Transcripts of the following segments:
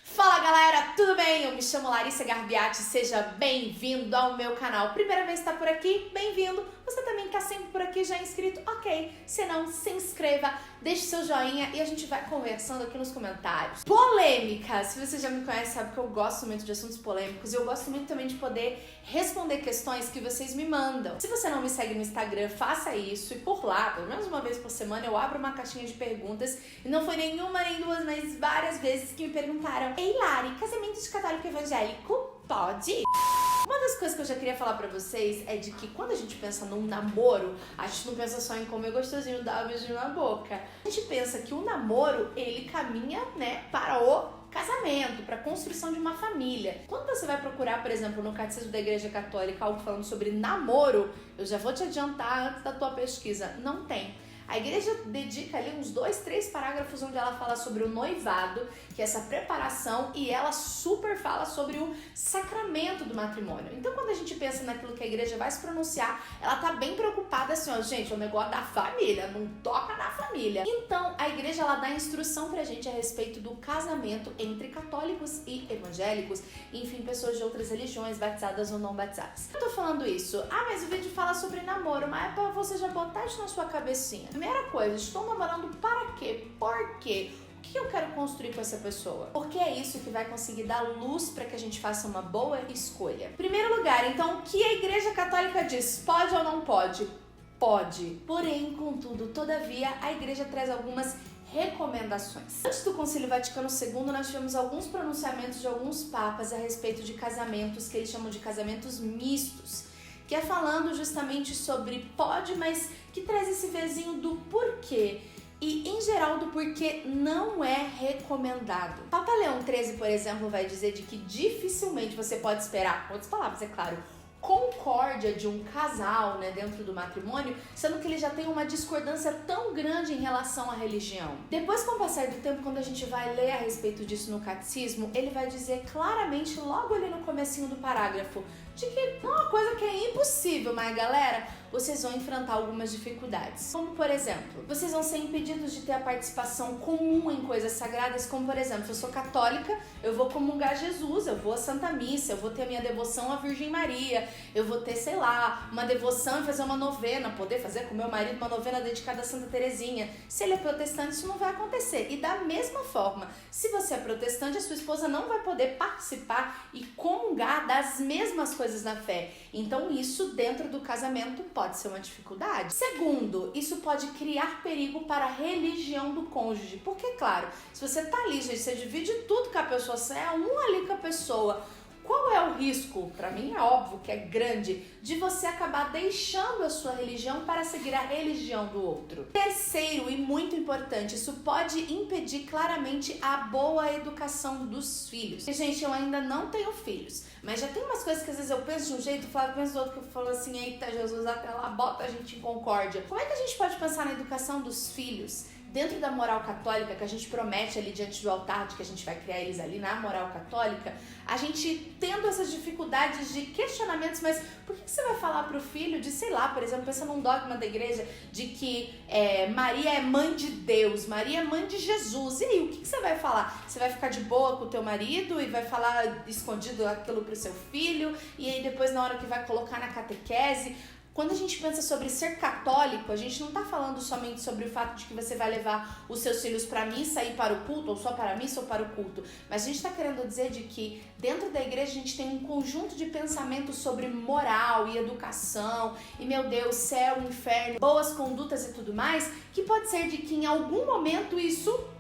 Fala galera, tudo bem? Eu me chamo Larissa Garbiati, seja bem-vindo ao meu canal. Primeira vez que está por aqui, bem-vindo. Você também está sempre por aqui já inscrito? Ok, se não, se inscreva, deixe seu joinha e a gente vai conversando aqui nos comentários. Polêmica! Se você já me conhece, sabe que eu gosto muito de assuntos polêmicos e eu gosto muito também de poder responder questões que vocês me mandam. Se você não me segue no Instagram, faça isso e por lá, pelo menos uma vez por semana, eu abro uma caixinha de perguntas e não foi nenhuma nem duas, mas várias vezes que me perguntaram: Ei Lari, casamento de católico evangélico pode? Uma das coisas que eu já queria falar pra vocês é de que quando a gente pensa num namoro, a gente não pensa só em comer gostosinho, dar um beijinho na boca. A gente pensa que o namoro, ele caminha, para o casamento, para a construção de uma família. Quando você vai procurar, por exemplo, no Catecismo da Igreja Católica, algo falando sobre namoro, eu já vou te adiantar antes da tua pesquisa, não tem. A igreja dedica ali uns 2, 3 parágrafos onde ela fala sobre o noivado, que é essa preparação, e ela super fala sobre o sacramento do matrimônio. Então, quando a gente pensa naquilo que a igreja vai se pronunciar, ela tá bem preocupada assim, ó, gente, é o negócio da família, não toca na família. Então, a igreja, ela dá instrução pra gente a respeito do casamento entre católicos e evangélicos, enfim, pessoas de outras religiões, batizadas ou não batizadas. Eu tô falando isso, mas o vídeo fala sobre namoro, mas é pra você já botar isso na sua cabecinha. Primeira coisa, estou namorando para quê? Por quê? O que eu quero construir com essa pessoa? Porque é isso que vai conseguir dar luz para que a gente faça uma boa escolha. Primeiro lugar, então, o que a Igreja Católica diz? Pode ou não pode? Pode. Porém, contudo, todavia, a Igreja traz algumas recomendações. Antes do Concílio Vaticano II, nós tivemos alguns pronunciamentos de alguns papas a respeito de casamentos que eles chamam de casamentos mistos, que é falando justamente sobre pode, mas que traz esse vezinho do porquê. E, em geral, do porquê não é recomendado. Papa Leão XIII, por exemplo, vai dizer de que dificilmente você pode esperar, com outras palavras, é claro, concórdia de um casal, dentro do matrimônio, sendo que ele já tem uma discordância tão grande em relação à religião. Depois, com o passar do tempo, quando a gente vai ler a respeito disso no catecismo, ele vai dizer claramente, logo ali no comecinho do parágrafo, de que não é uma coisa que é impossível, mas galera, vocês vão enfrentar algumas dificuldades. Como, por exemplo, vocês vão ser impedidos de ter a participação comum em coisas sagradas, como, por exemplo, eu sou católica, eu vou comungar Jesus, eu vou à Santa Missa, eu vou ter a minha devoção à Virgem Maria, eu vou ter, sei lá, uma devoção e fazer uma novena, poder fazer com meu marido uma novena dedicada a Santa Terezinha. Se ele é protestante, isso não vai acontecer. E da mesma forma, se você é protestante, a sua esposa não vai poder participar e comungar das mesmas coisas na fé. Então isso dentro do casamento pode ser uma dificuldade. Segundo, isso pode criar perigo para a religião do cônjuge. Porque, claro, se você tá ali, gente, você divide tudo com a pessoa, você é um ali com a pessoa. Qual é o risco? Para mim é óbvio que é grande, de você acabar deixando a sua religião para seguir a religião do outro. Terceiro e muito importante, isso pode impedir claramente a boa educação dos filhos. E, gente, eu ainda não tenho filhos, mas já tem umas coisas que às vezes eu penso de um jeito, o Flávio pensa do outro, que eu falo assim, eita Jesus, até lá, bota a gente em concórdia. Como é que a gente pode pensar na educação dos filhos dentro da moral católica, que a gente promete ali diante do altar, de que a gente vai criar eles ali na moral católica, a gente tendo essas dificuldades de questionamentos, mas por que você vai falar pro filho de, sei lá, por exemplo, pensa num dogma da igreja de que Maria é mãe de Deus, Maria é mãe de Jesus, e aí, o que você vai falar? Você vai ficar de boa com o teu marido e vai falar escondido aquilo pro seu filho, e aí depois na hora que vai colocar na catequese. Quando a gente pensa sobre ser católico, a gente não está falando somente sobre o fato de que você vai levar os seus filhos para a missa e para o culto, ou só para a missa ou para o culto, mas a gente está querendo dizer de que dentro da igreja a gente tem um conjunto de pensamentos sobre moral e educação, e meu Deus, céu, inferno, boas condutas e tudo mais, que pode ser de que em algum momento isso,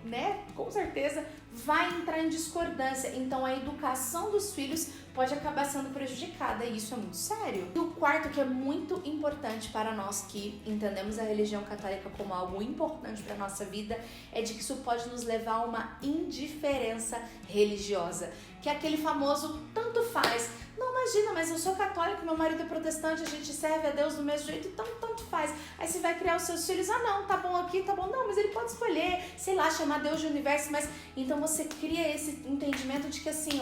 com certeza, vai entrar em discordância. Então a educação dos filhos pode acabar sendo prejudicada, e isso é muito sério. E o quarto, que é muito importante para nós que entendemos a religião católica como algo importante para a nossa vida, é de que isso pode nos levar a uma indiferença religiosa, que é aquele famoso tanto faz. Não, imagina, mas eu sou católico, meu marido é protestante, a gente serve a Deus do mesmo jeito, então tanto faz. Aí você vai criar os seus filhos, não, tá bom aqui, tá bom, não, mas ele pode escolher, sei lá, chamar Deus de universo, mas então você cria esse entendimento de que assim,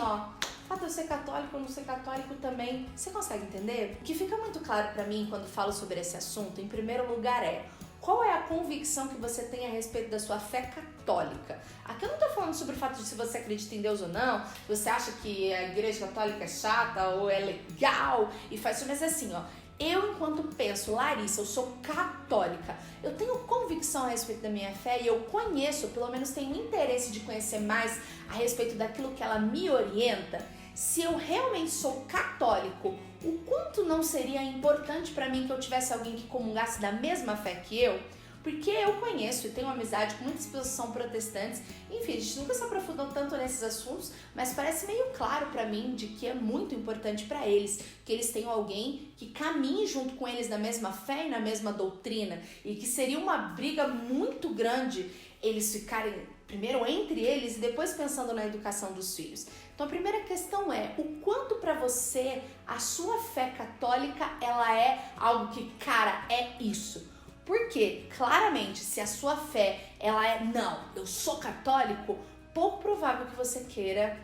fato de eu ser católico ou não ser católico também, você consegue entender? O que fica muito claro pra mim quando falo sobre esse assunto, em primeiro lugar, é Qual é a convicção que você tem a respeito da sua fé católica? Aqui eu não tô falando sobre o fato de se você acredita em Deus ou não, se você acha que a igreja católica é chata ou é legal e faz isso, mas assim, ó, eu enquanto penso, Larissa, eu sou católica, eu tenho convicção a respeito da minha fé e eu conheço, pelo menos tenho interesse de conhecer mais a respeito daquilo que ela me orienta. Se eu realmente sou católico, o quanto não seria importante para mim que eu tivesse alguém que comungasse da mesma fé que eu? Porque eu conheço e tenho amizade com muitas pessoas que são protestantes. Enfim, a gente nunca se aprofundou tanto nesses assuntos, mas parece meio claro para mim de que é muito importante para eles que eles tenham alguém que caminhe junto com eles na mesma fé e na mesma doutrina, e que seria uma briga muito grande eles ficarem primeiro entre eles e depois pensando na educação dos filhos. Então a primeira questão é o quanto para você a sua fé católica ela é algo que, cara, é isso. Porque, claramente, se a sua fé, ela é, não, eu sou católico, pouco provável que você queira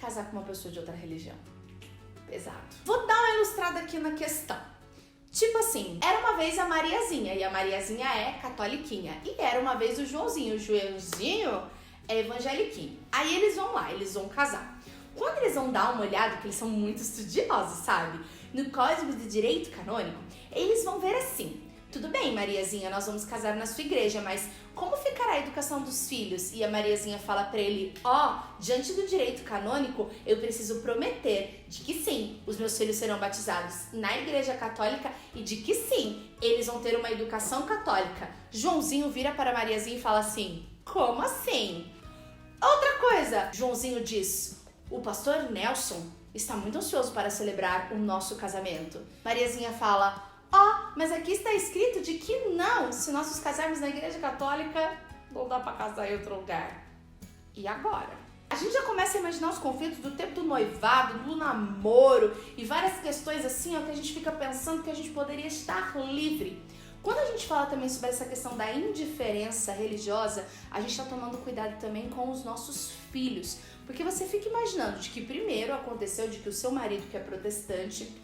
casar com uma pessoa de outra religião. Pesado. Vou dar uma ilustrada aqui na questão. Tipo assim, era uma vez a Mariazinha, e a Mariazinha é catoliquinha. E era uma vez o Joãozinho é evangeliquinho. Aí eles vão lá, eles vão casar. Quando eles vão dar uma olhada, porque eles são muito estudiosos, sabe? No Código de Direito Canônico, eles vão ver assim: tudo bem, Mariazinha, nós vamos casar na sua igreja, mas como ficará a educação dos filhos? E a Mariazinha fala pra ele: diante do direito canônico, eu preciso prometer de que sim, os meus filhos serão batizados na igreja católica e de que sim, eles vão ter uma educação católica. Joãozinho vira para Mariazinha e fala assim: como assim? Outra coisa, Joãozinho diz: o pastor Nelson está muito ansioso para celebrar o nosso casamento. Mariazinha fala: mas aqui está escrito de que não, se nós nos casarmos na igreja católica, não dá para casar em outro lugar. E agora? A gente já começa a imaginar os conflitos do tempo do noivado, do namoro e várias questões assim, que a gente fica pensando que a gente poderia estar livre. Quando a gente fala também sobre essa questão da indiferença religiosa, a gente está tomando cuidado também com os nossos filhos. Porque você fica imaginando de que primeiro aconteceu de que o seu marido, que é protestante,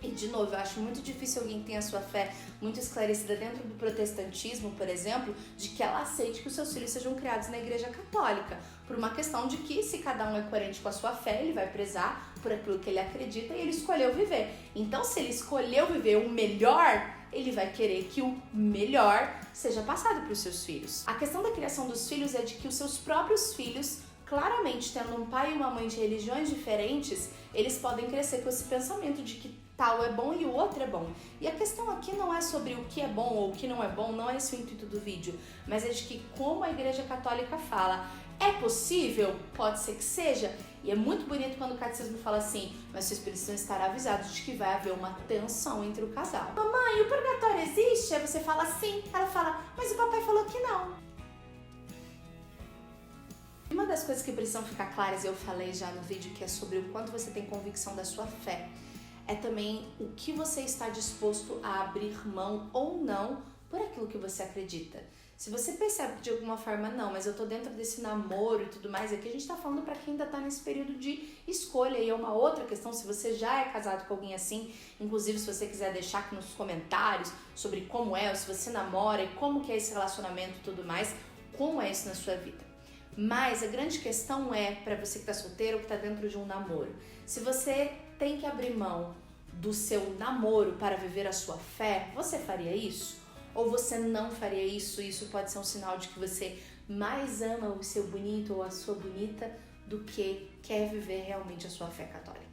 e de novo, eu acho muito difícil alguém que tenha a sua fé muito esclarecida dentro do protestantismo, por exemplo, de que ela aceite que os seus filhos sejam criados na igreja católica, por uma questão de que se cada um é coerente com a sua fé, ele vai prezar por aquilo que ele acredita e ele escolheu viver. Então, se ele escolheu viver o melhor, ele vai querer que o melhor seja passado para os seus filhos. A questão da criação dos filhos é de que os seus próprios filhos, claramente tendo um pai e uma mãe de religiões diferentes, eles podem crescer com esse pensamento de que tal é bom e o outro é bom. E a questão aqui não é sobre o que é bom ou o que não é bom, não é esse o intuito do vídeo, mas é de que, como a igreja católica fala, é possível? Pode ser que seja. E é muito bonito quando o catecismo fala assim: mas vocês precisam estar avisados de que vai haver uma tensão entre o casal. Mamãe, o purgatório existe? Aí você fala sim. Ela fala: mas o papai falou que não. Uma das coisas que precisam ficar claras, eu falei já no vídeo, que é sobre o quanto você tem convicção da sua fé, é também o que você está disposto a abrir mão ou não por aquilo que você acredita. Se você percebe que de alguma forma, não, mas eu tô dentro desse namoro e tudo mais, aqui a gente tá falando pra quem ainda tá nesse período de escolha, e é uma outra questão, se você já é casado com alguém assim, inclusive se você quiser deixar aqui nos comentários sobre como é, ou se você namora e como que é esse relacionamento e tudo mais, como é isso na sua vida. Mas a grande questão é, para você que tá solteiro ou que tá dentro de um namoro, se você tem que abrir mão do seu namoro para viver a sua fé, você faria isso? Ou você não faria isso? Isso pode ser um sinal de que você mais ama o seu bonito ou a sua bonita do que quer viver realmente a sua fé católica.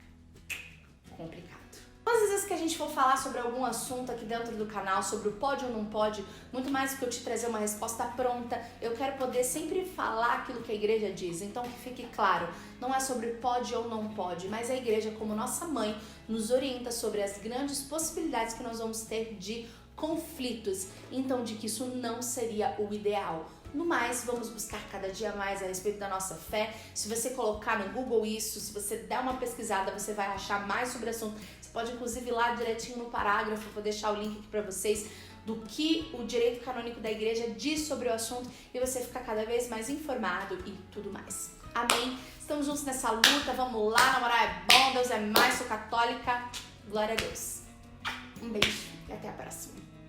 Complicado. Todas as vezes que a gente for falar sobre algum assunto aqui dentro do canal, sobre o pode ou não pode, muito mais do que eu te trazer uma resposta pronta, eu quero poder sempre falar aquilo que a igreja diz. Então que fique claro, não é sobre pode ou não pode, mas a igreja, como nossa mãe, nos orienta sobre as grandes possibilidades que nós vamos ter de conflitos, então de que isso não seria o ideal. No mais, vamos buscar cada dia mais a respeito da nossa fé. Se você colocar no Google isso, se você der uma pesquisada, você vai achar mais sobre o assunto. Você pode inclusive ir lá direitinho no parágrafo, vou deixar o link aqui para vocês, do que o direito canônico da igreja diz sobre o assunto, e você ficar cada vez mais informado e tudo mais. Amém? Estamos juntos nessa luta, vamos lá, namorar é bom, Deus é mais, sou católica, glória a Deus. Um beijo e até a próxima.